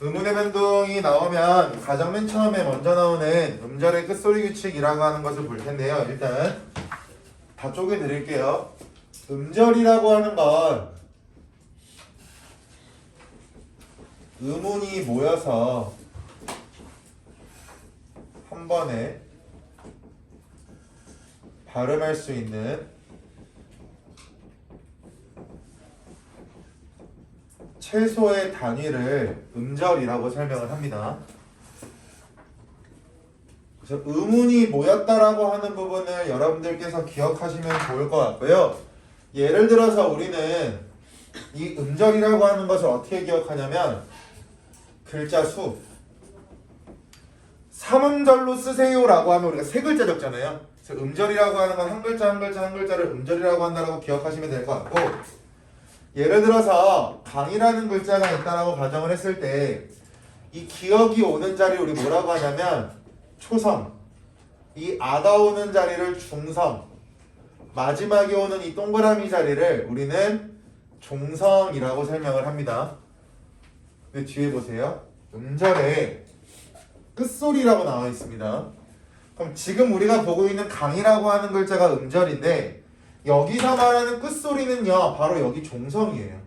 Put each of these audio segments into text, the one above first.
의문의 변동이 나오면 가장 맨 처음에 먼저 나오는 음절의 끝소리 규칙이라고 하는 것을 볼 텐데요. 일단 다 쪼개 드릴게요. 음절이라고 하는 건 음운이 모여서 한 번에 발음할 수 있는 최소의 단위를 음절이라고 설명을 합니다. 그래서 음운이 모였다라고 하는 부분을 여러분들께서 기억하시면 좋을 것 같고요. 예를 들어서 우리는 이 음절이라고 하는 것을 어떻게 기억하냐면 글자 수 3음절로 쓰세요라고 하면 우리가 세 글자 적잖아요. 그래서 음절이라고 하는 건 한 글자 한 글자 한 글자를 음절이라고 한다라고 기억하시면 될 것 같고, 예를 들어서 강이라는 글자가 있다라고 가정을 했을 때 이 기억이 오는 자리를 우리 뭐라고 하냐면 초성, 이 아가 오는 자리를 중성, 마지막에 오는 이 동그라미 자리를 우리는 종성이라고 설명을 합니다. 근데 뒤에 보세요. 음절에 끝소리라고 나와 있습니다. 그럼 지금 우리가 보고 있는 강이라고 하는 글자가 음절인데 여기서 말하는 끝소리는요 바로 여기 종성이에요.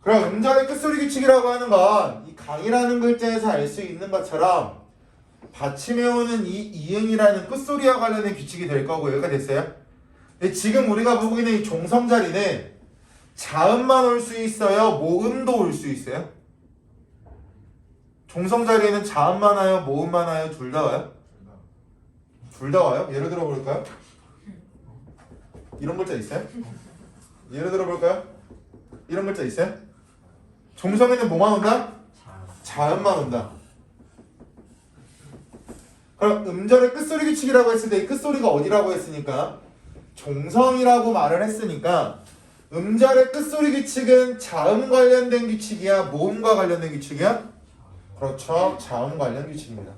그럼 음절의 끝소리 규칙이라고 하는 건 이 강이라는 글자에서 알 수 있는 것처럼 받침에 오는 이 이응이라는 끝소리와 관련된 규칙이 될 거고, 여기가 됐어요? 근데 지금 우리가 보고 있는 이 종성 자리는 자음만 올 수 있어요? 모음도 올 수 있어요? 종성 자리에는 자음만 와요? 모음만 와요? 둘 다 와요? 둘 다 와요? 예를 들어 볼까요? 이런 글자 있어요? 예를 들어 볼까요? 이런 글자 있어요? 종성에는 뭐만 온다? 자음만 온다. 그럼 음절의 끝소리 규칙이라고 했을 때 이 끝소리가 어디라고 했으니까? 종성이라고 말을 했으니까 음절의 끝소리 규칙은 자음 관련된 규칙이야? 모음과 관련된 규칙이야? 그렇죠. 자음 관련 규칙입니다.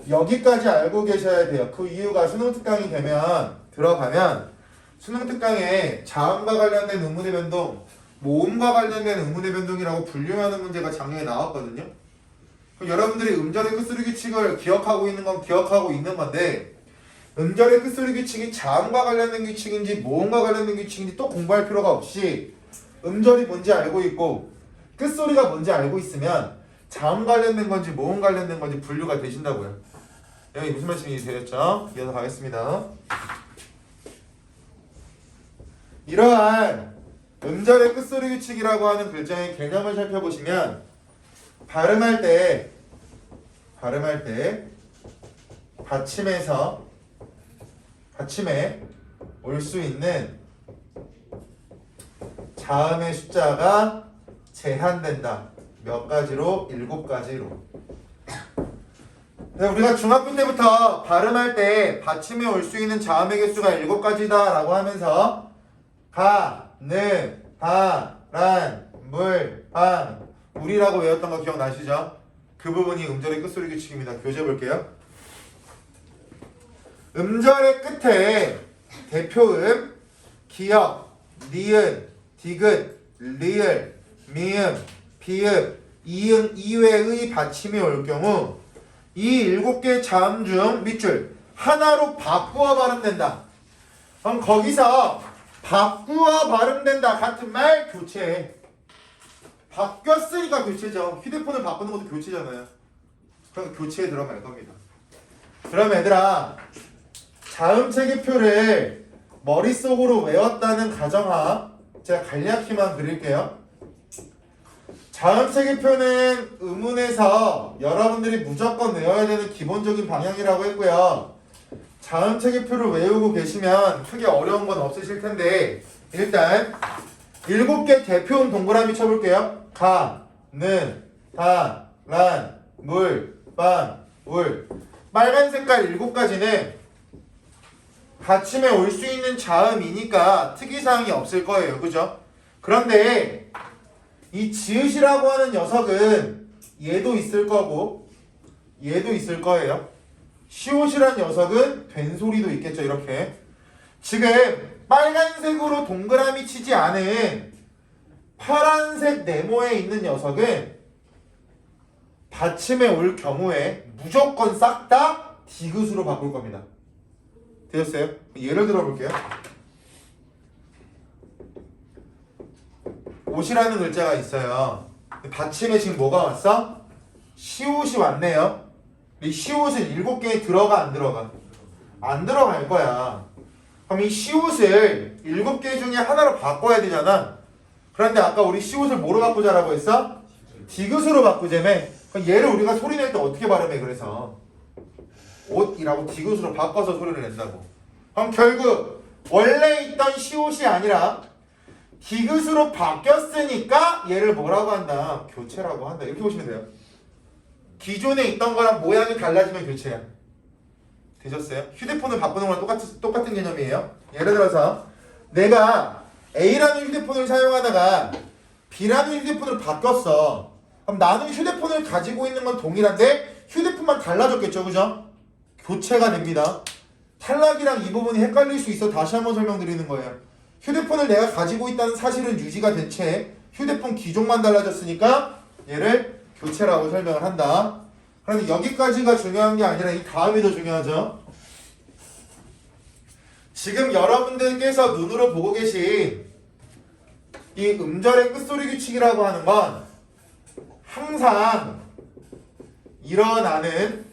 여기까지 알고 계셔야 돼요. 그 이유가 수능 특강이 되면 들어가면 수능 특강에 자음과 관련된 음운의 변동, 모음과 관련된 음운의 변동이라고 분류하는 문제가 작년에 나왔거든요. 그럼 여러분들이 음절의 끝소리 규칙을 기억하고 있는 건 기억하고 있는 건데, 음절의 끝소리 규칙이 자음과 관련된 규칙인지 모음과 관련된 규칙인지 또 공부할 필요가 없이 음절이 뭔지 알고 있고 끝소리가 뭔지 알고 있으면 자음 관련된 건지 모음 관련된 건지 분류가 되신다고요. 여기 무슨 말씀이 되셨죠? 이어서 가겠습니다. 이러한 음절의 끝소리 규칙이라고 하는 글자의 개념을 살펴보시면 발음할 때 받침에 올 수 있는 자음의 숫자가 제한된다. 몇 가지로? 7가지로. 우리가 중학교 때부터 발음할 때 받침에 올 수 있는 자음의 개수가 7가지다 라고 하면서 가, 느, 다, 란, 물, 방, 우리라고 외웠던 거 기억나시죠? 그 부분이 음절의 끝소리 규칙입니다. 교재 볼게요. 음절의 끝에 대표음, 기역, 니은, 디귿, 리을, 미음, 비읍, 이응 이외의 받침이 올 경우 이 7개의 자음 중 밑줄 하나로 바꾸어 발음된다. 그럼 거기서 바꾸어 발음된다 같은 말 교체해. 바뀌었으니까 교체죠. 휴대폰을 바꾸는 것도 교체잖아요. 그럼 교체에 들어갈 겁니다. 그럼 얘들아, 자음 체계표를 머릿속으로 외웠다는 가정하 제가 간략히만 그릴게요. 자음 체계표는 음운에서 여러분들이 무조건 외워야 되는 기본적인 방향이라고 했고요. 자음 체계표를 외우고 계시면 크게 어려운 건 없으실 텐데 일단 7개 대표음 동그라미 쳐볼게요. 가, 는, 다, 란, 물, 빵, 울. 빨간 색깔 7가지는 받침에 올 수 있는 자음이니까 특이사항이 없을 거예요. 그죠? 그런데 이 지읒이라고 하는 녀석은 얘도 있을 거고 얘도 있을 거예요. 시옷이란 녀석은 된소리도 있겠죠. 이렇게 지금 빨간색으로 동그라미 치지 않은 파란색 네모에 있는 녀석은 받침에 올 경우에 무조건 싹 다 디귿으로 바꿀 겁니다. 되셨어요? 예를 들어 볼게요. 옷이라는 글자가 있어요. 받침에 지금 뭐가 왔어? 시옷이 왔네요. 이 시옷은 7개에 들어가 안 들어가? 안 들어갈 거야. 그럼 이 시옷을 7개 중에 하나로 바꿔야 되잖아. 그런데 아까 우리 시옷을 뭐로 바꾸자라고 했어? 디귿으로 바꾸자며. 그럼 얘를 우리가 소리 낼 때 어떻게 발음해? 그래서 옷이라고 디귿으로 바꿔서 소리를 낸다고. 그럼 결국 원래 있던 시옷이 아니라 디귿으로 바뀌었으니까 얘를 뭐라고 한다? 교체라고 한다. 이렇게 보시면 돼요. 기존에 있던 거랑 모양이 달라지면 교체야. 되셨어요? 휴대폰을 바꾸는 거랑 똑같은 개념이에요. 예를 들어서 내가 A라는 휴대폰을 사용하다가 B라는 휴대폰을 바꿨어. 그럼 나는 휴대폰을 가지고 있는 건 동일한데 휴대폰만 달라졌겠죠, 그죠? 교체가 됩니다. 탈락이랑 이 부분이 헷갈릴 수 있어. 다시 한번 설명드리는 거예요. 휴대폰을 내가 가지고 있다는 사실은 유지가 된 채 휴대폰 기종만 달라졌으니까 얘를 교체라고 설명을 한다. 그런데 여기까지가 중요한 게 아니라 이 다음이 더 중요하죠. 지금 여러분들께서 눈으로 보고 계신 이 음절의 끝소리 규칙이라고 하는 건 항상 일어나는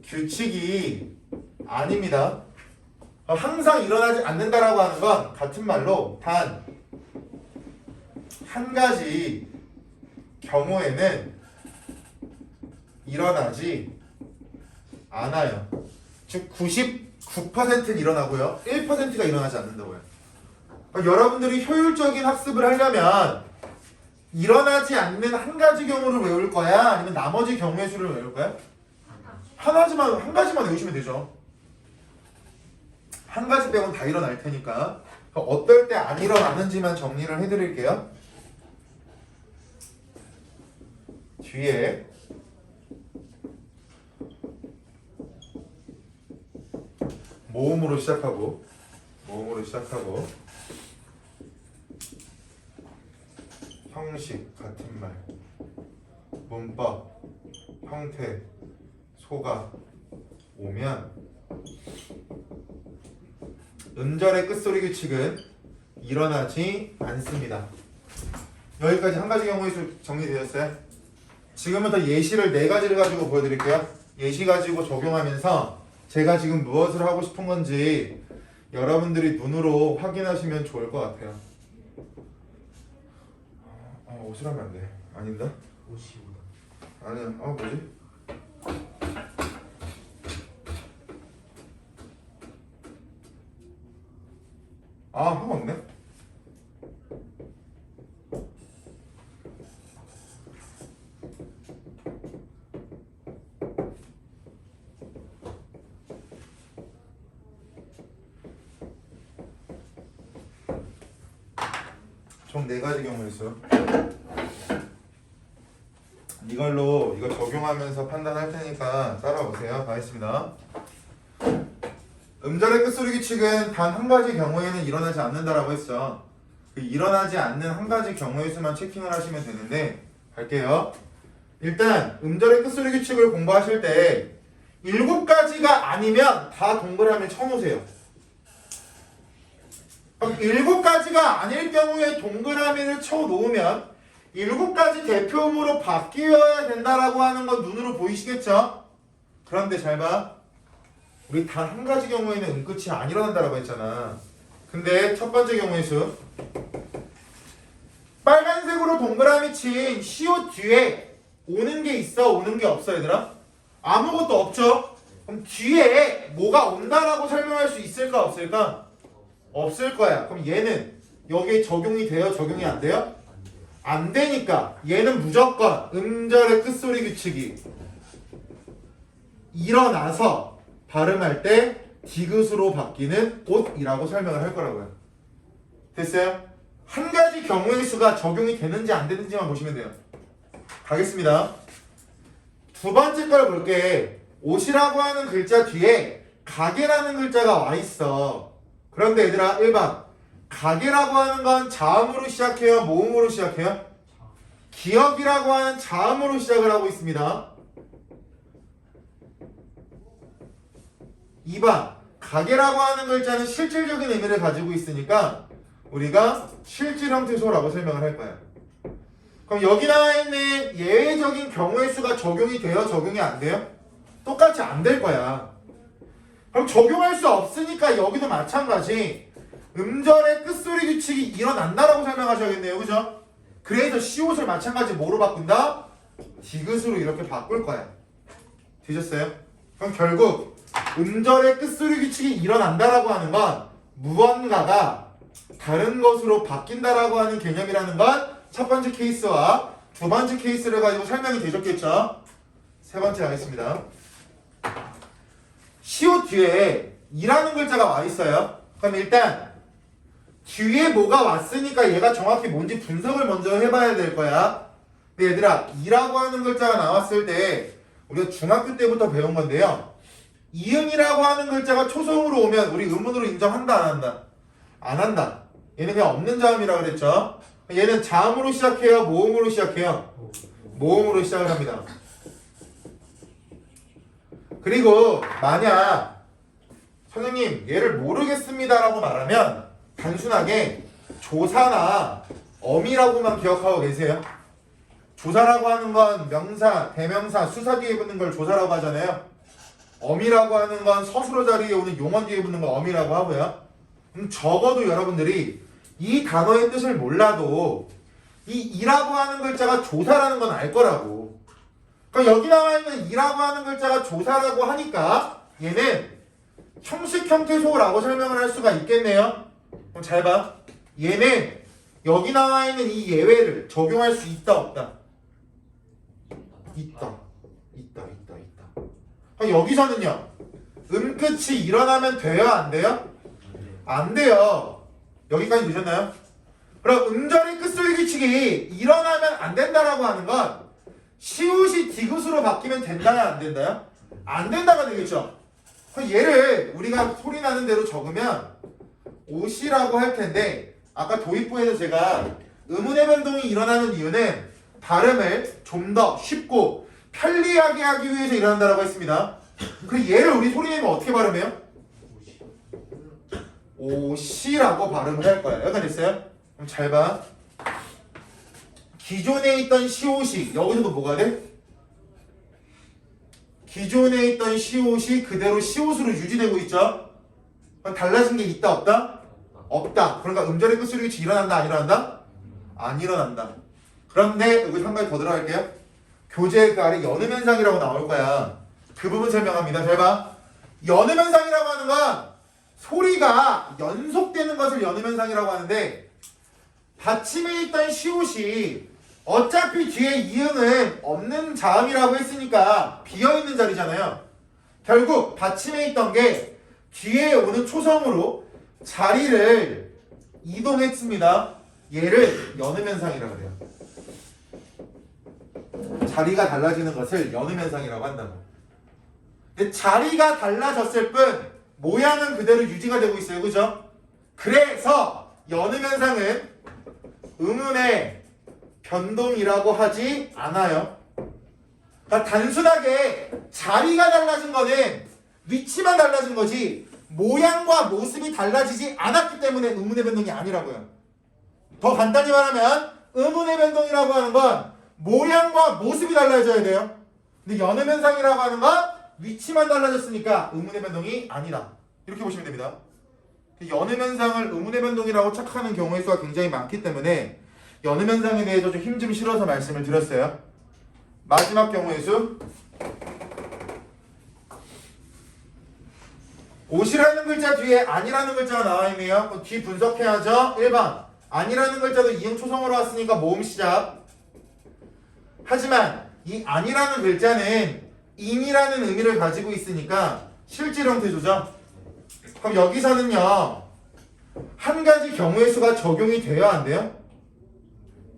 규칙이 아닙니다. 항상 일어나지 않는다라고 하는 건 같은 말로 단 한 가지 경우에는 일어나지 않아요. 즉 99%는 일어나고요. 1%가 일어나지 않는다고요. 그러니까 여러분들이 효율적인 학습을 하려면 일어나지 않는 한 가지 경우를 외울 거야? 아니면 나머지 경우의 수를 외울 거야? 한 가지만 외우시면 되죠. 한 가지 빼고는 다 일어날 테니까. 어떨 때 안 일어나는지만 정리를 해드릴게요. 뒤에 모음으로 시작하고 형식, 같은 말, 문법, 형태, 소가 오면 음절의 끝소리 규칙은 일어나지 않습니다. 여기까지 한 가지 경우의 수 정리되었어요? 지금부터 예시를 4가지를 가지고 보여드릴게요. 예시 가지고 적용하면서 제가 지금 무엇을 하고 싶은 건지 여러분들이 눈으로 확인하시면 좋을 것 같아요. 옷을 하면 안 돼. 아닌가? 옷이보다. 아니야. 뭐지? 상관없네. 총 4가지 경우의 수. 이걸로 이거 적용하면서 판단할 테니까 따라오세요. 가겠습니다. 음절의 끝소리 규칙은 단 한 가지 경우에는 일어나지 않는다라고 했죠. 그 일어나지 않는 한 가지 경우의 수만 체킹을 하시면 되는데 갈게요. 일단 음절의 끝소리 규칙을 공부하실 때 7가지가 아니면 다 동그라미 쳐놓으세요. 그럼 7가지가 아닐 경우에 동그라미를 쳐놓으면 7가지 대표음으로 바뀌어야 된다라고 하는 건 눈으로 보이시겠죠? 그런데 잘 봐. 우리 단 한 가지 경우에는 음끝이 안 일어난다라고 했잖아. 근데 첫 번째 경우의 수 빨간색으로 동그라미 친 시옷 뒤에 오는 게 있어? 오는 게 없어 얘들아? 아무것도 없죠? 그럼 뒤에 뭐가 온다라고 설명할 수 있을까 없을까? 없을 거야. 그럼 얘는 여기에 적용이 돼요? 적용이 안 돼요? 안 되니까 얘는 무조건 음절의 끝소리 규칙이 일어나서 발음할 때 디귿으로 바뀌는 옷이라고 설명을 할 거라고요. 됐어요? 한 가지 경우의 수가 적용이 되는지 안 되는지만 보시면 돼요. 가겠습니다. 두 번째 걸 볼게. 옷이라고 하는 글자 뒤에 가게라는 글자가 와 있어. 그런데 얘들아 1번 가계라고 하는 건 자음으로 시작해요? 모음으로 시작해요? 기업이라고 하는 자음으로 시작을 하고 있습니다. 2번 가계라고 하는 글자는 실질적인 의미를 가지고 있으니까 우리가 실질 형태소라고 설명을 할 거야. 그럼 여기 나와 있는 예외적인 경우의 수가 적용이 돼요? 적용이 안 돼요? 똑같이 안 될 거야. 그럼 적용할 수 없으니까 여기도 마찬가지 음절의 끝소리 규칙이 일어난다라고 설명하셔야겠네요. 그죠? 그래서 시옷을 마찬가지 뭐로 바꾼다? 디귿으로 이렇게 바꿀 거야. 되셨어요? 그럼 결국 음절의 끝소리 규칙이 일어난다라고 하는 건 무언가가 다른 것으로 바뀐다라고 하는 개념이라는 건 첫 번째 케이스와 두 번째 케이스를 가지고 설명이 되셨겠죠? 세 번째 하겠습니다. 시옷 뒤에 이라는 글자가 와 있어요. 그럼 일단 뒤에 뭐가 왔으니까 얘가 정확히 뭔지 분석을 먼저 해봐야 될 거야. 근데 얘들아 이라고 하는 글자가 나왔을 때 우리가 중학교 때부터 배운 건데요. 이응이라고 하는 글자가 초성으로 오면 우리 의문으로 인정한다 안 한다? 안 한다. 얘는 그냥 없는 자음이라고 그랬죠. 얘는 자음으로 시작해요? 모음으로 시작해요? 모음으로 시작을 합니다. 그리고 만약 선생님 얘를 모르겠습니다 라고 말하면 단순하게 조사나 어미라고만 기억하고 계세요. 조사라고 하는 건 명사, 대명사, 수사 뒤에 붙는 걸 조사라고 하잖아요. 어미라고 하는 건 서술어 자리에 오는 용언 뒤에 붙는 걸 어미라고 하고요. 적어도 여러분들이 이 단어의 뜻을 몰라도 이 이라고 하는 글자가 조사라는 건 알 거라고. 그럼 여기 나와 있는 이라고 하는 글자가 조사라고 하니까 얘는 형식 형태소라고 설명을 할 수가 있겠네요. 그럼 잘 봐. 얘는 여기 나와 있는 이 예외를 적용할 수 있다 없다? 있다. 그럼 여기서는요. 끝이 일어나면 돼요 안 돼요? 안 돼요. 여기까지 되셨나요? 그럼 음절의 끝소리 규칙이 일어나면 안 된다라고 하는 건 시옷이 디귿으로 바뀌면 된다야 안 된다요? 안 된다가 되겠죠. 그럼 얘를 우리가 소리 나는 대로 적으면 옷이라고 할 텐데 아까 도입부에서 제가 의문의 변동이 일어나는 이유는 발음을 좀 더 쉽고 편리하게 하기 위해서 일어난다라고 했습니다. 그 얘를 우리 소리 내면 어떻게 발음해요? 옷이라고 발음을 할 거야. 여기까지 됐어요? 그럼 잘 봐. 기존에 있던 시옷이 여기서도 뭐가 돼? 기존에 있던 시옷이 그대로 시옷으로 유지되고 있죠? 그럼 달라진 게 있다 없다? 없다. 그러니까 음절의 끝소리 규칙이 일어난다 안 일어난다? 안 일어난다. 그런데 여기 한 가지 더 들어갈게요. 교재 그 아래 연음현상이라고 나올 거야. 그 부분 설명합니다. 잘 봐. 연음현상이라고 하는 건 소리가 연속되는 것을 연음현상이라고 하는데 받침에 있던 시옷이 어차피 뒤에 이응은 없는 자음이라고 했으니까 비어있는 자리잖아요. 결국 받침에 있던 게 뒤에 오는 초성으로 자리를 이동했습니다. 얘를 연음현상이라고 해요. 자리가 달라지는 것을 연음현상이라고 한다고. 근데 자리가 달라졌을 뿐 모양은 그대로 유지가 되고 있어요. 그죠? 그래서 연음현상은 음운의 변동이라고 하지 않아요. 그러니까 단순하게 자리가 달라진 거는 위치만 달라진 거지 모양과 모습이 달라지지 않았기 때문에 음운의 변동이 아니라고요. 더 간단히 말하면 음운의 변동이라고 하는 건 모양과 모습이 달라져야 돼요. 근데 연음현상이라고 하는 건 위치만 달라졌으니까 의문의 변동이 아니다. 이렇게 보시면 됩니다. 연음현상을 의문의 변동이라고 착각하는 경우의 수가 굉장히 많기 때문에 연음현상에 대해서 좀 힘 좀 실어서 말씀을 드렸어요. 마지막 경우의 수. 옷이라는 글자 뒤에 아니라는 글자가 나와 있네요. 뒤 분석해야죠. 1번. 아니라는 글자도 이응 초성으로 왔으니까 모음 시작. 하지만 이 아니라는 글자는 인이라는 의미를 가지고 있으니까 실질 형태조죠. 그럼 여기서는요. 한 가지 경우의 수가 적용이 돼요? 안 돼요?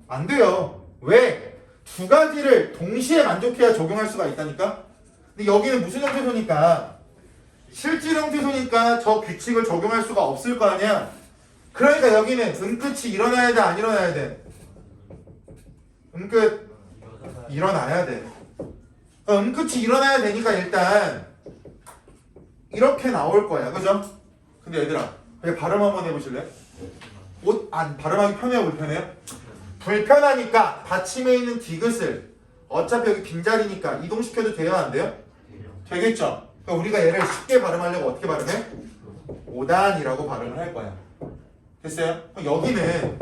안 돼요. 왜? 두 가지를 동시에 만족해야 적용할 수가 있다니까? 근데 여기는 무슨 형태소니까? 실질 형태소니까 저 규칙을 적용할 수가 없을 거 아니야? 그러니까 여기는 음끝이 일어나야 돼, 안 일어나야 돼? 음끝 일어나야 돼. 음끝이 일어나야 되니까 일단 이렇게 나올 거야, 그죠? 근데 얘들아, 그냥 발음 한번 해보실래? 발음하기 편해요, 불편해요? 불편하니까 받침에 있는 디귿을 어차피 여기 빈자리니까 이동시켜도 돼요, 안 돼요? 되겠죠? 그러니까 우리가 얘를 쉽게 발음하려고 어떻게 발음해? 5단이라고 발음을 할 거야. 됐어요? 여기는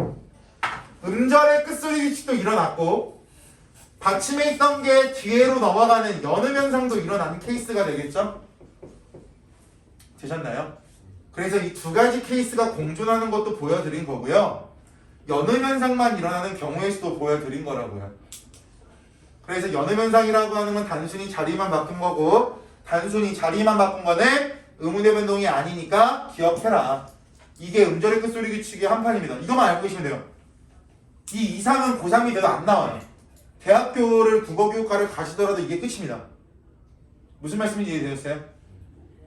음절의 끝소리 규칙도 일어났고 받침에 있던 게 뒤에로 넘어가는 연음 현상도 일어나는 케이스가 되겠죠? 되셨나요? 그래서 이 두 가지 케이스가 공존하는 것도 보여드린 거고요. 연음 현상만 일어나는 경우의 수도 보여드린 거라고요. 그래서 연음 현상이라고 하는 건 단순히 자리만 바꾼 거고 단순히 자리만 바꾼 거는 의문의 변동이 아니니까 기억해라. 이게 음절의 끝소리 규칙의 한 판입니다. 이거만 알고 계시면 돼요. 이 이상은 고3이 돼도 안 나와요. 대학교를 국어교육과를 가시더라도 이게 끝입니다. 무슨 말씀인지 이해되셨어요?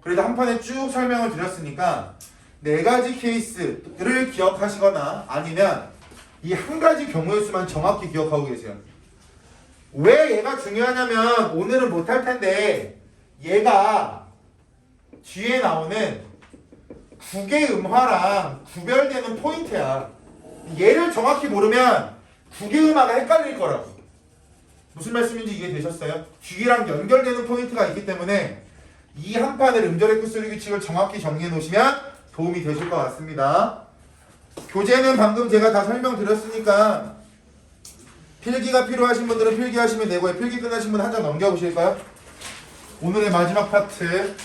그래도 한 판에 쭉 설명을 드렸으니까 네 가지 케이스를 기억하시거나 아니면 이 한 가지 경우의 수만 정확히 기억하고 계세요. 왜 얘가 중요하냐면 오늘은 못할 텐데 얘가 뒤에 나오는 국의 음화랑 구별되는 포인트야. 얘를 정확히 모르면 국의 음화가 헷갈릴 거라고. 무슨 말씀인지 이해되셨어요? 뒤랑 연결되는 포인트가 있기 때문에 이 한 판을 음절의 끝소리 규칙을 정확히 정리해 놓으시면 도움이 되실 것 같습니다. 교재는 방금 제가 다 설명드렸으니까 필기가 필요하신 분들은 필기하시면 되고요. 필기 끝나신 분 한 장 넘겨보실까요? 오늘의 마지막 파트.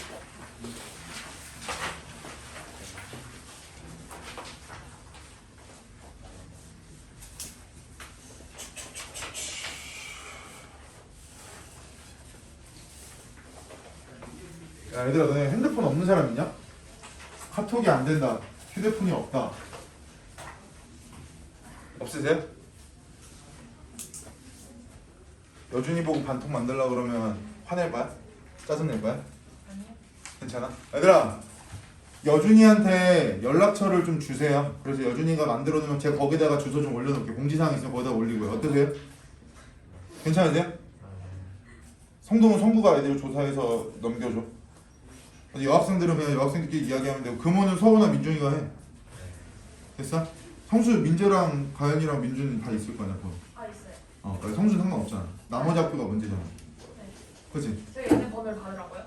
야, 얘들아, 너네 핸드폰 없는 사람 있냐? 카톡이 안 된다. 휴대폰이 없다. 없으세요? 여준이 보고 반통 만들려고 그러면 화낼 거야? 짜증낼 거야? 아니요. 괜찮아? 얘들아, 여준이한테 연락처를 좀 주세요. 그래서 여준이가 만들어 놓으면 제가 거기다가 주소 좀 올려놓을게요. 공지사항 있으면 거기다 올리고요. 어떠세요? 괜찮으세요? 성동은 성구가 애들 조사해서 넘겨줘. 여학생들은 그냥 여학생들끼리 이야기하면 되고 금호는 서우나 민준이가 해. 됐어? 성수 민재랑 가연이랑 민준이 다 있을 거 아니야. 그거. 있어요. 그러니까 성수는 상관없잖아. 나머지 학교가 문제잖아. 네. 그치? 저희 얘네 번호를 받으라고요?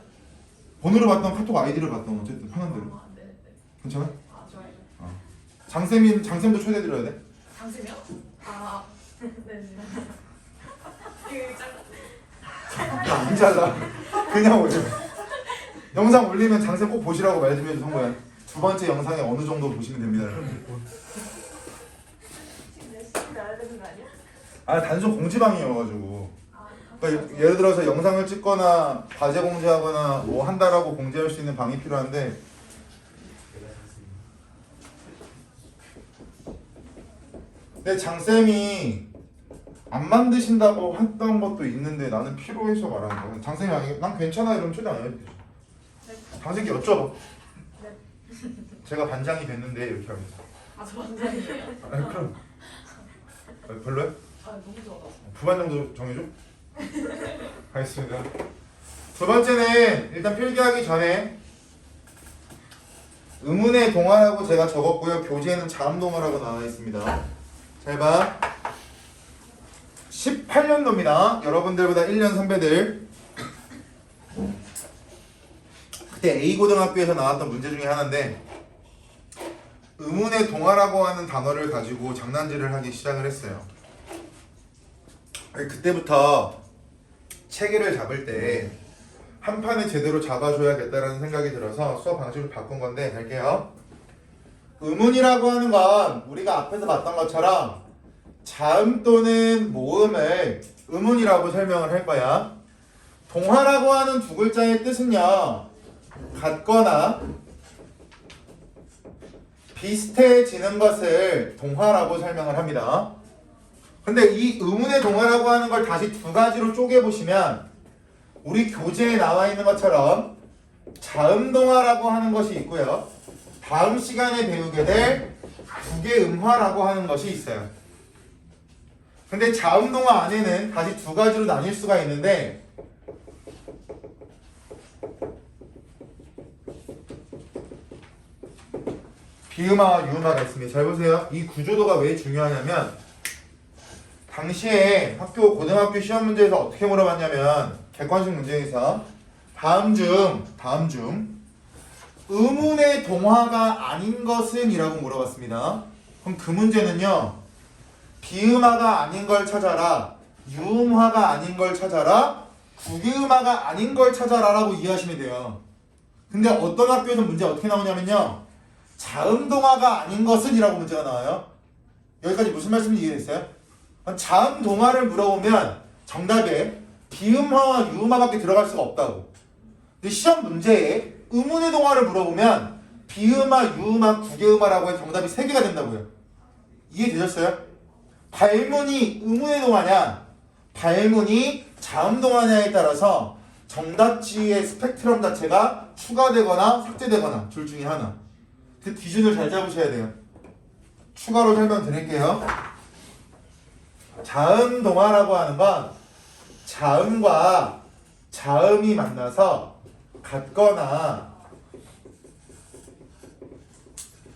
번호를 받던 카톡 아이디를 받던 어쨌든 편한 대로. 네. 괜찮아? 좋아요. 장쌤도 초대드려야 돼? 장쌤이요? 네네. 안 잘라. 그냥 오지. 영상 올리면 장쌤 꼭 보시라고 말 좀 해줘 성모야. 두 번째 영상에 어느 정도 보시면 됩니다. 지금 몇 시간 나야 되는 거 아니야? 단순 공지방이어가지고. 그러니까 예를 들어서 영상을 찍거나 과제 공지하거나 뭐 한다라고 공지할 수 있는 방이 필요한데 근데 장쌤이 안 만드신다고 했던 것도 있는데 나는 필요해서 말하는 거야. 장쌤이 아니 난 괜찮아 이러면 초대 안 해도 되죠. 네. 장쌤께 여쭤봐. 네. 제가 반장이 됐는데 이렇게 하면서. 저 반장이에요? 아니 그럼 별로야? 너무 좋아. 부반 정도 정해줘? 알겠습니다. 두 번째는 일단 필기하기 전에 의문의 동화라고 제가 적었고요. 교재에는 자음동화라고 나와 있습니다. 잘 봐. 18년도입니다. 여러분들보다 1년 선배들. 그때 A고등학교에서 나왔던 문제 중에 하나인데 의문의 동화라고 하는 단어를 가지고 장난질을 하기 시작을 했어요. 그때부터 체계를 잡을 때 한 판을 제대로 잡아줘야겠다라는 생각이 들어서 수업 방식을 바꾼 건데 갈게요. 의문이라고 하는 건 우리가 앞에서 봤던 것처럼 자음 또는 모음을 의문이라고 설명을 할 거야. 동화라고 하는 두 글자의 뜻은요, 같거나 비슷해지는 것을 동화라고 설명을 합니다. 근데 이 의문의 동화라고 하는 걸 다시 두 가지로 쪼개보시면 우리 교재에 나와 있는 것처럼 자음 동화라고 하는 것이 있고요. 다음 시간에 배우게 될 국외음화라고 하는 것이 있어요. 근데 자음동화 안에는 다시 두 가지로 나뉠 수가 있는데 비음화와 유음화가 있습니다. 잘 보세요. 이 구조도가 왜 중요하냐면 당시에 고등학교 시험 문제에서 어떻게 물어봤냐면 객관식 문제에서 다음 중 의문의 동화가 아닌 것은 이라고 물어봤습니다. 그럼 그 문제는요. 비음화가 아닌 걸 찾아라. 유음화가 아닌 걸 찾아라. 국유음화가 아닌 걸 찾아라 라고 이해하시면 돼요. 근데 어떤 학교에서 문제 어떻게 나오냐면요. 자음동화가 아닌 것은 이라고 문제가 나와요. 여기까지 무슨 말씀인지 이해됐어요? 자음동화를 물어보면 정답에 비음화와 유음화밖에 들어갈 수가 없다고. 근데 시험 문제에 의문의 동화를 물어보면 비음화, 유음화, 국외음화라고 해서 정답이 3개가 된다고요. 이해되셨어요? 발문이 의문의 동화냐 발문이 자음동화냐에 따라서 정답지의 스펙트럼 자체가 추가되거나 삭제되거나 둘 중에 하나. 그 기준을 잘 잡으셔야 돼요. 추가로 설명드릴게요. 자음동화라고 하는 건 자음과 자음이 만나서 같거나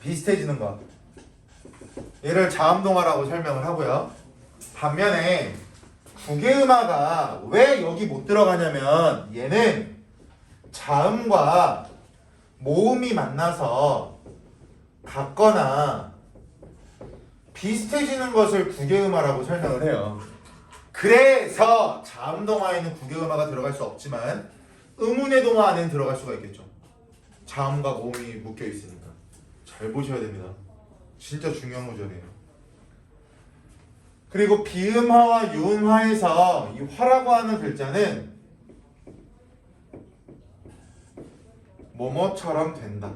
비슷해지는 것. 얘를 자음동화라고 설명을 하고요. 반면에 국외음화가 왜 여기 못 들어가냐면 얘는 자음과 모음이 만나서 같거나 비슷해지는 것을 국외음화라고 설명을 해요. 그래서 자음동화에는 국외음화가 들어갈 수 없지만 의문의 동화 안에는 들어갈 수가 있겠죠. 자음과 모음이 묶여 있으니까 잘 보셔야 됩니다. 진짜 중요한 구절이에요. 그리고 비음화와 유음화에서 이 화라고 하는 글자는 뭐뭐처럼 된다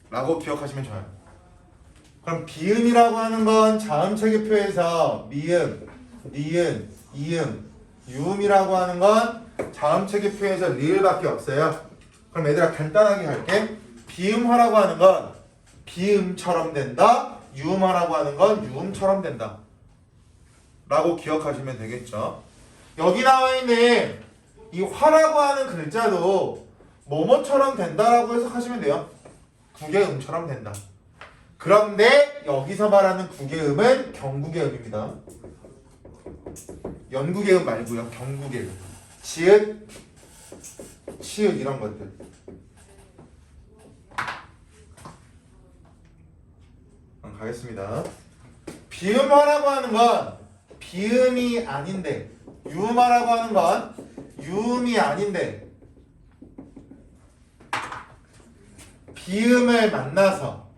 라고 기억하시면 좋아요. 그럼 비음이라고 하는 건 자음 체계표에서 미음, 니은, 이음, 유음이라고 하는 건 자음 체계표에서 리을밖에 없어요. 그럼 얘들아 간단하게 할게. 비음화라고 하는 건 비음처럼 된다. 유음화라고 하는 건 유음처럼 된다 라고 기억하시면 되겠죠. 여기 나와 있는 이 화라고 하는 글자도 뭐뭐처럼 된다라고 해석하시면 돼요. 국외음처럼 된다. 그런데 여기서 말하는 국외음은 경국외음입니다. 연국외음 말고요. 경국외음. 지읒, 치읒 이런 것들. 가겠습니다. 비음화라고 하는 건 비음이 아닌데 유음화라고 하는 건 유음이 아닌데 비음을 만나서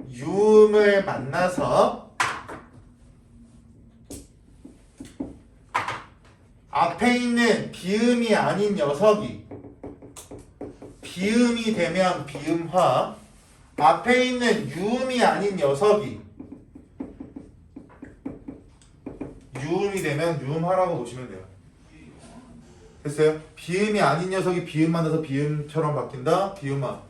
유음을 만나서 앞에 있는 비음이 아닌 녀석이 비음이 되면 비음화, 앞에 있는 유음이 아닌 녀석이 유음이 되면 유음화라고 보시면 돼요. 됐어요? 비음이 아닌 녀석이 비음 만나서 비음처럼 바뀐다. 비음화.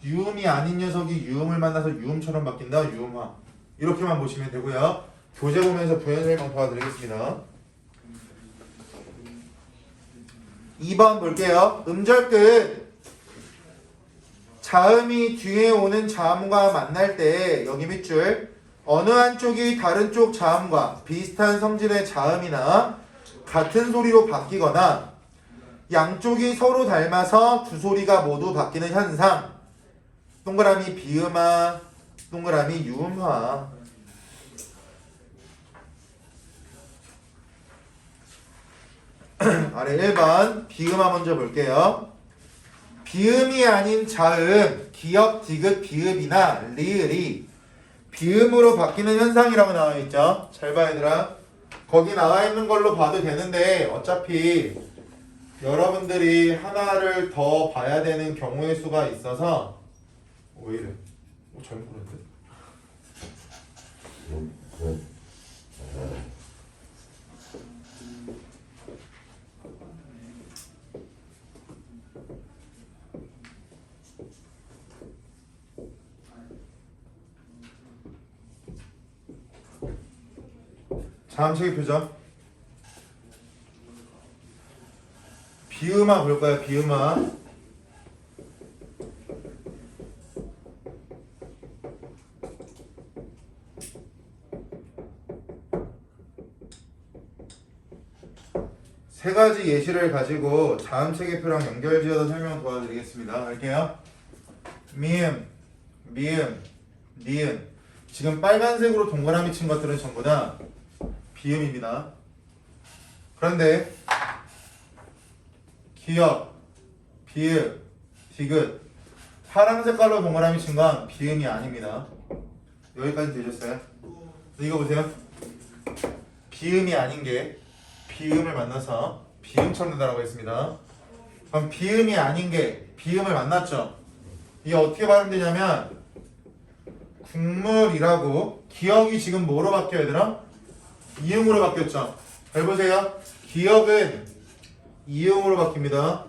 유음이 아닌 녀석이 유음을 만나서 유음처럼 바뀐다. 유음화. 이렇게만 보시면 되고요. 교재 보면서 부연 설명 도와드리겠습니다. 2번 볼게요. 음절 끝. 자음이 뒤에 오는 자음과 만날 때 여기 밑줄 어느 한쪽이 다른 쪽 자음과 비슷한 성질의 자음이나 같은 소리로 바뀌거나 양쪽이 서로 닮아서 두 소리가 모두 바뀌는 현상. 동그라미 비음화, 동그라미 유음화. 아래 1번 비음화 먼저 볼게요. 비음이 아닌 자음, 기역, 디귿, 비읍이나 리을이 비음으로 바뀌는 현상이라고 나와 있죠. 잘 봐 얘들아. 거기 나와 있는 걸로 봐도 되는데 어차피 여러분들이 하나를 더 봐야 되는 경우의 수가 있어서 왜 이래? 잘못 그랬는데? 자음체계표죠. 비음화 볼 거야. 비음화. 세 가지 예시를 가지고 자음체계표랑 연결지어서 설명 도와드리겠습니다. 할게요. 미음, 미음, 니은. 지금 빨간색으로 동그라미 친 것들은 전부 다 비음입니다. 그런데 기역, 비읍, 디귿. 파란 색깔로 동그라미 친 건 비음이 아닙니다. 여기까지 되셨어요? 이거 보세요. 비음이 아닌 게 비음을 만나서 비음처럼 된다고 했습니다. 그럼 비음이 아닌 게 비음을 만났죠. 이게 어떻게 발음되냐면 국물이라고. 기억이 지금 뭐로 바뀌어야 되나? 이음으로 바뀌었죠. 잘 보세요. 기억은 이음으로 바뀝니다.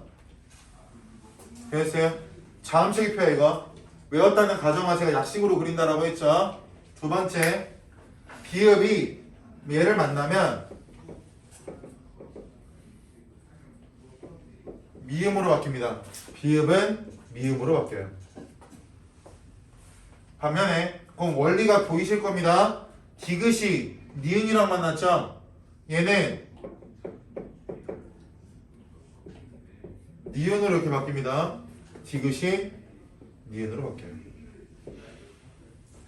됐어요? 자음체계표야 이거. 외웠다는 가정하 제가 약식으로 그린다라고 했죠. 두 번째, 비읍이 얘를 만나면 미음으로 바뀝니다. 비읍은 미음으로 바뀌어요. 반면에 그럼 원리가 보이실 겁니다. 디귿이 니은이랑 만났죠? 얘는 니은으로 이렇게 바뀝니다. 디귿이 니은으로 바뀌어요.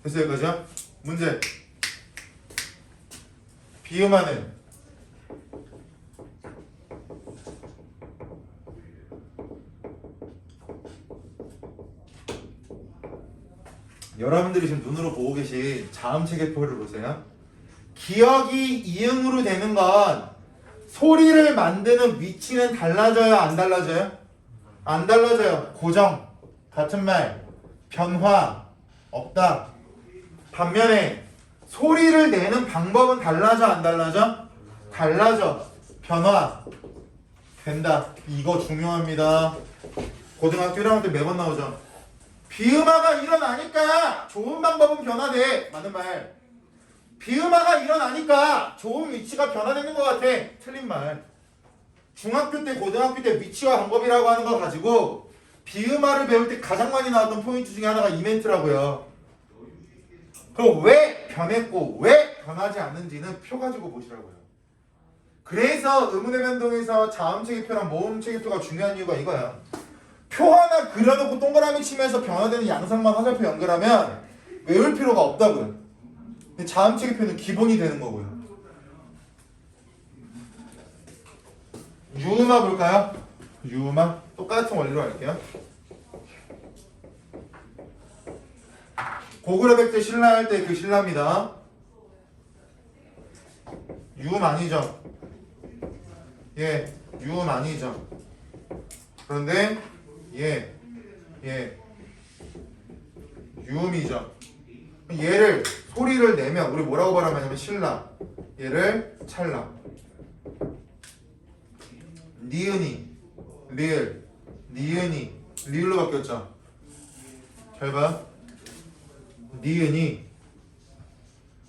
됐어요, 여기까지요? 문제. 비음하는 여러분들이 지금 눈으로 보고 계신 자음체계표를 보세요. 기억이 이응으로 되는 건 소리를 만드는 위치는 달라져요, 안 달라져요? 안 달라져요. 고정, 같은 말, 변화, 없다. 반면에 소리를 내는 방법은 달라져, 안 달라져? 달라져. 변화, 된다. 이거 중요합니다. 고등학교 1학년 때 매번 나오죠. 비음화가 일어나니까 좋은 방법은 변화돼. 맞는 말. 비음화가 일어나니까 좋은 위치가 변화되는 것 같아. 틀린 말. 중학교 때, 고등학교 때 위치와 방법이라고 하는 거 가지고 비음화를 배울 때 가장 많이 나왔던 포인트 중에 하나가 이멘트라고요. 그럼 왜 변했고 왜 변하지 않는지는 표 가지고 보시라고요. 그래서 의문의 변동에서 자음체계표랑 모음체계표가 중요한 이유가 이거야. 표 하나 그려놓고 동그라미 치면서 변화되는 양상만 화살표 연결하면 외울 필요가 없다고요. 근데 자음체계표는 기본이 되는 거고요. 유음화 볼까요? 유음화 똑같은 원리로 할게요. 고구려 백제 신라 할 때 그 신라입니다. 유음 아니죠? 예, 유음 아니죠? 그런데 유음이죠. 얘를 소리를 내면 우리 뭐라고 발음하냐면 신라. 얘를 찰나. 니은이 리을, 니은이 리을로 바뀌었죠. 잘 봐. 니은이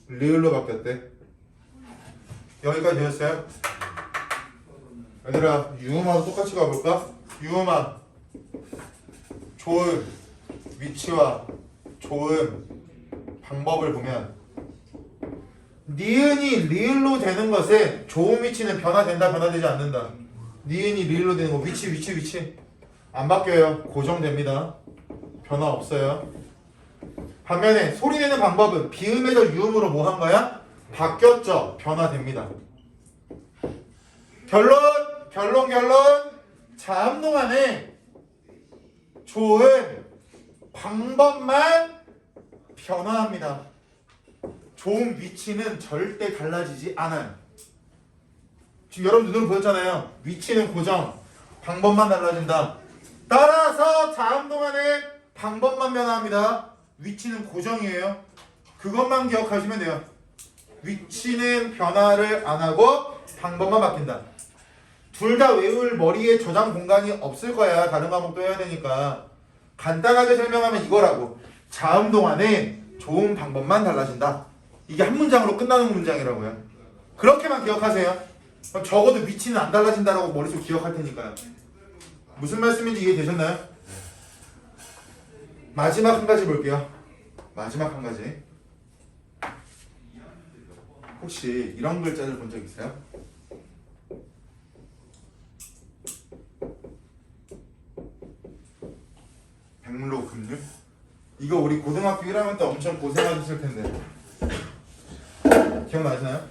리을로 바뀌었대. 여기까지 되었어요? 얘들아, 유음화도 똑같이 가볼까? 유음화 조음, 위치와 조음, 방법을 보면 니은이 리을로 되는 것은 조음 위치는 변화된다, 변화되지 않는다. 니은이 리을로 되는 거 위치 안 바뀌어요. 고정됩니다. 변화 없어요. 반면에 소리 내는 방법은 비음에서 유음으로 뭐 한 거야? 바뀌었죠. 변화됩니다. 결론 자음 동안에 조음 방법만 변화합니다. 조음 위치는 절대 달라지지 않아요. 지금 여러분 눈으로 보였잖아요. 위치는 고정, 방법만 달라진다. 따라서 자음 동안에 방법만 변화합니다. 위치는 고정이에요. 그것만 기억하시면 돼요. 위치는 변화를 안 하고 방법만 바뀐다. 둘 다 외울 머리에 저장 공간이 없을 거야. 다른 과목도 해야 되니까. 간단하게 설명하면 이거라고. 자음 동안에 좋은 방법만 달라진다. 이게 한 문장으로 끝나는 문장이라고요. 그렇게만 기억하세요. 그럼 적어도 위치는 안 달라진다라고 머릿속 기억할 테니까요. 무슨 말씀인지 이해되셨나요? 마지막 한 가지 볼게요. 마지막 한 가지. 혹시 이런 글자를 본 적 있어요? 백로금률? 이거 우리 고등학교 1학년 때 엄청 고생하셨을 텐데 기억나시나요?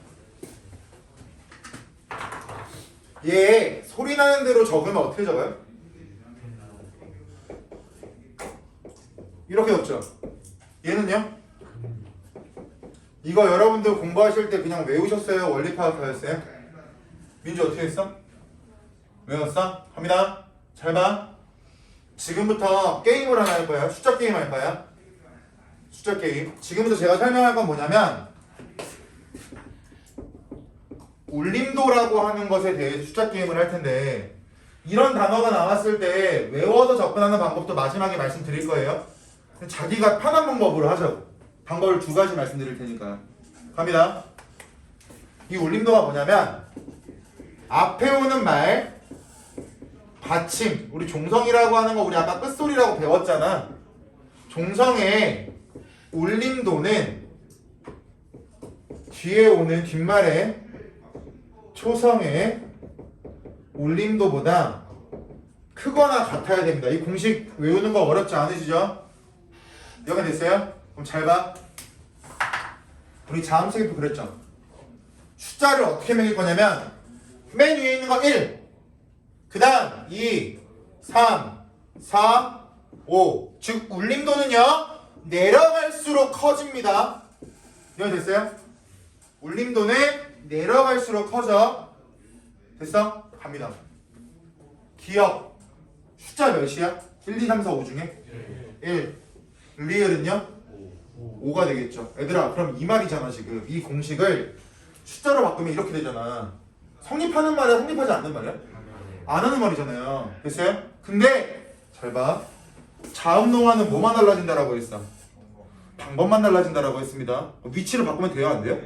얘 소리 나는 대로 적으면 어떻게 적어요? 이렇게 적죠? 얘는요? 이거 여러분들 공부하실 때 그냥 외우셨어요? 원리 파악하셨어요? 민주 어떻게 했어? 외웠어? 갑니다. 잘 봐. 지금부터 게임을 하나 할 거예요. 숫자 게임 할 거야. 숫자 게임. 지금부터 제가 설명할 건 뭐냐면 울림도라고 하는 것에 대해서 숫자 게임을 할 텐데 이런 단어가 나왔을 때 외워서 접근하는 방법도 마지막에 말씀드릴 거예요. 자기가 편한 방법으로 하자고. 방법을 두 가지 말씀드릴 테니까. 갑니다. 이 울림도가 뭐냐면 앞에 오는 말 받침, 우리 종성이라고 하는 거 우리 아까 끝소리라고 배웠잖아. 종성의 울림도는 뒤에 오는 뒷말의 초성의 울림도보다 크거나 같아야 됩니다. 이 공식 외우는 거 어렵지 않으시죠? 이해가 됐어요? 그럼 잘 봐. 우리 자음책에도 그랬죠? 숫자를 어떻게 매길 거냐면 맨 위에 있는 거 1, 그 다음 2, 3, 4, 5. 즉 울림도는요 내려갈수록 커집니다. 이해됐어요? 울림도는 내려갈수록 커져. 됐어? 갑니다. 기억 숫자 몇이야? 1, 2, 3, 4, 5 중에? 1. 리을은요? 5가 되겠죠. 얘들아 그럼 이 말이잖아. 지금 이 공식을 숫자로 바꾸면 이렇게 되잖아. 성립하는 말이야 성립하지 않는 말이야? 안 하는 말이잖아요. 됐어요? 근데 잘 봐. 자음동화는 뭐만 달라진다라고 했어? 방법만 달라진다라고 했습니다. 위치를 바꾸면 돼요? 안 돼요?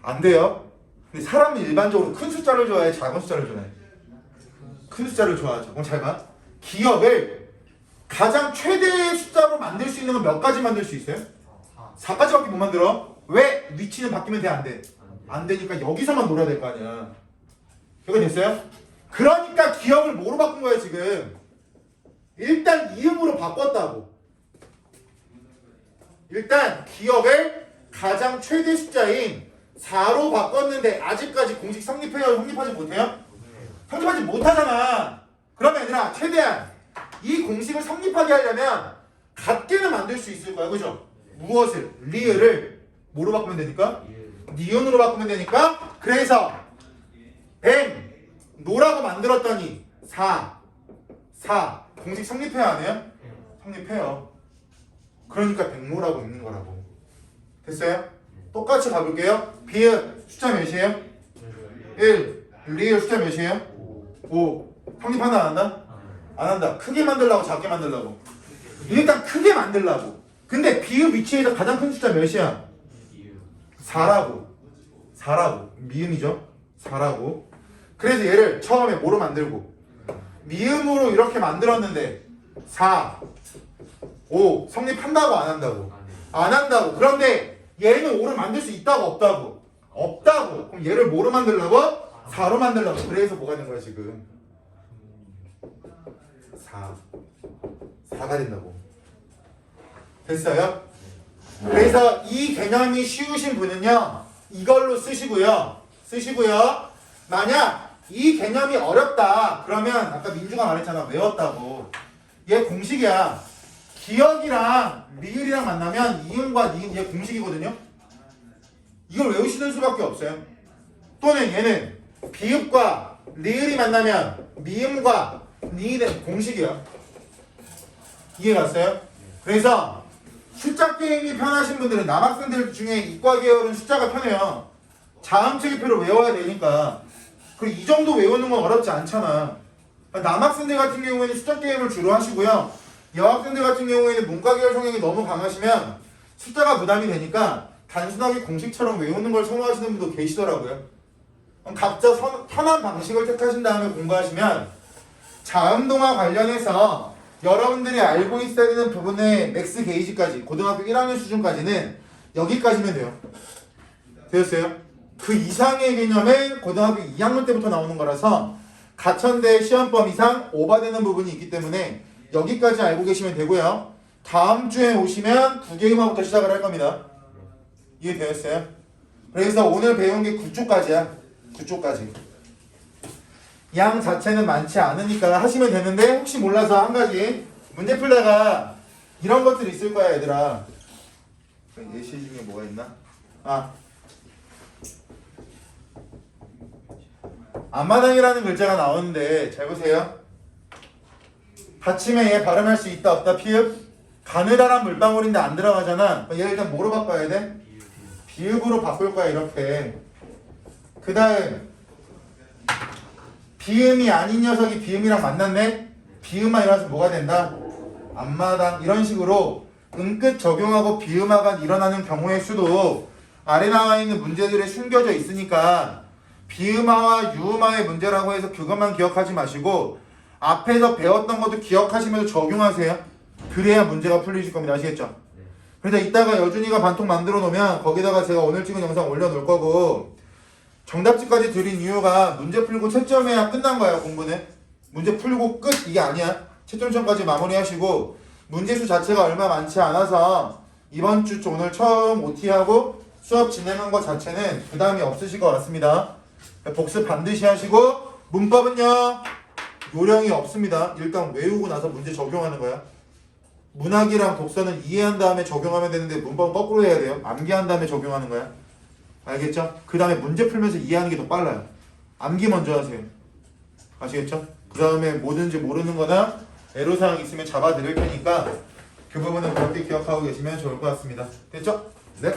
안 돼요. 근데 사람은 일반적으로 큰 숫자를 좋아해? 작은 숫자를 좋아해? 큰 숫자를 좋아하죠. 그럼 잘 봐. 기억을 가장 최대의 숫자로 만들 수 있는 건 몇 가지 만들 수 있어요? 4까지밖에 못 만들어. 왜? 위치는 바뀌면 돼? 안 돼? 안 되니까 여기서만 놀아야 될 거 아니야. 이거 됐어요? 그러니까 기억을 뭐로 바꾼 거야 지금? 일단 이음으로 바꿨다고. 일단 기억을 가장 최대 숫자인 4로 바꿨는데 아직까지 공식 성립해요? 성립하지 못해요? 성립하지 못하잖아. 그러면 얘들아 최대한 이 공식을 성립하게 하려면 같게는 만들 수 있을 거야. 그죠? 무엇을? 리을을 뭐로 바꾸면 되니까? 니은으로 바꾸면 되니까 그래서 노라고 만들었더니 4 공식 성립해야 안 해요? 성립해요. 그러니까 백로라고 있는 거라고. 됐어요? 똑같이 가볼게요. 비읍 숫자 몇이에요? 1. 리을 숫자 몇이에요? 5. 성립한다 안 한다? 안 한다. 크게 만들라고 작게 만들라고? 일단 크게 만들라고. 근데 비읍 위치에서 가장 큰 숫자 몇이야? 4라고. 미음이죠? 4라고. 그래서 얘를 처음에 뭐로 만들고 미음으로 이렇게 만들었는데 4, 5 성립한다고 안 한다고? 안 한다고. 그런데 얘는 5를 만들 수 있다고 없다고? 없다고. 그럼 얘를 뭐로 만들려고? 4로 만들려고. 그래서 뭐가 된 거야 지금? 4가 된다고. 됐어요? 그래서 이 개념이 쉬우신 분은요 이걸로 쓰시고요. 만약 이 개념이 어렵다 그러면 아까 민주가 말했잖아. 외웠다고. 얘 공식이야. 기억이랑 리을이랑 만나면 이음과 니은 얘 공식이거든요. 이걸 외우시는 수밖에 없어요. 또는 얘는 비읍과 리을이 만나면 미음과 니은의 공식이야. 이해 갔어요? 그래서 숫자 게임이 편하신 분들은 남학생들 중에 이과 계열은 숫자가 편해요. 자음체계표를 외워야 되니까. 그리고 이 정도 외우는 건 어렵지 않잖아. 남학생들 같은 경우에는 숫자 게임을 주로 하시고요. 여학생들 같은 경우에는 문과 계열 성향이 너무 강하시면 숫자가 부담이 되니까 단순하게 공식처럼 외우는 걸 선호하시는 분도 계시더라고요. 각자 편한 방식을 택하신 다음에 공부하시면 자음동화 관련해서 여러분들이 알고 있어야 되는 부분의 맥스 게이지까지 고등학교 1학년 수준까지는 여기까지면 돼요. 되었어요? 그 이상의 개념은 고등학교 2학년 때부터 나오는 거라서 가천대 시험범 이상 오버되는 부분이 있기 때문에 여기까지 알고 계시면 되고요. 다음 주에 오시면 국외음악부터 시작을 할 겁니다. 이해되었어요? 그래서 오늘 배운 게 9쪽까지야. 9쪽까지. 양 자체는 많지 않으니까 하시면 되는데 혹시 몰라서 한 가지 문제 풀다가 이런 것들이 있을 거야 얘들아. 예시 중에 뭐가 있나? 앞마당이라는 글자가 나오는데 잘 보세요. 받침에 얘 발음할 수 있다 없다 피읍. 가느다란 물방울인데 안 들어가잖아. 얘 일단 뭐로 바꿔야 돼? 비읍으로 바꿀 거야 이렇게. 그 다음 비음이 아닌 녀석이 비음이랑 만났네? 비음만 일어나서 뭐가 된다? 앞마당 이런 식으로 음끝 적용하고 비음화가 일어나는 경우의 수도 아래 나와 있는 문제들에 숨겨져 있으니까 비음화와 유음화의 문제라고 해서 그것만 기억하지 마시고 앞에서 배웠던 것도 기억하시면서 적용하세요. 그래야 문제가 풀리실 겁니다. 아시겠죠? 그래서 이따가 여준이가 반통 만들어 놓으면 거기다가 제가 오늘 찍은 영상 올려놓을 거고 정답지까지 드린 이유가 문제 풀고 채점해야 끝난 거야 공부는. 문제 풀고 끝 이게 아니야. 채점점까지 마무리하시고 문제수 자체가 얼마 많지 않아서 이번 주 오늘 처음 OT하고 수업 진행한 것 자체는 부담이 없으실 것 같습니다. 복습 반드시 하시고 문법은요 요령이 없습니다. 일단 외우고 나서 문제 적용하는 거야. 문학이랑 독서는 이해한 다음에 적용하면 되는데 문법은 거꾸로 해야 돼요. 암기한 다음에 적용하는 거야. 알겠죠? 그 다음에 문제 풀면서 이해하는 게 더 빨라요. 암기 먼저 하세요. 아시겠죠? 그 다음에 뭐든지 모르는 거나 애로사항 있으면 잡아 드릴 테니까 그 부분은 그렇게 기억하고 계시면 좋을 것 같습니다. 됐죠? 네.